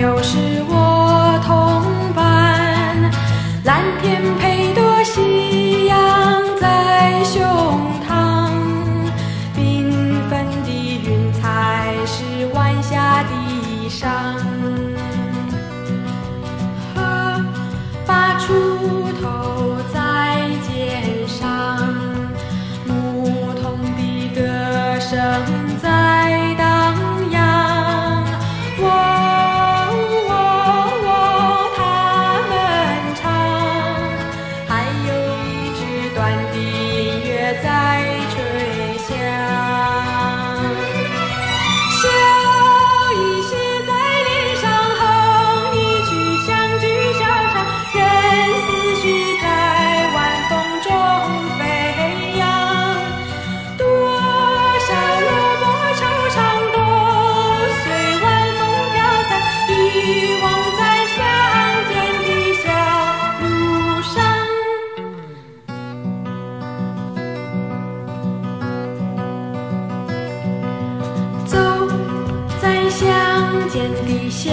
友是我同伴，蓝天配朵夕阳在胸膛，缤纷的云彩是晚霞的衣裳。河把锄头在肩上，牧童的歌声在荡漾。他们唱，还有一支短笛音乐在吹响。笑意写在脸上，哼一曲相聚笑唱，任思绪在晚风中飞扬。多少落寞惆怅都随晚风飘散，遗忘在相见的小路上。走在相见的小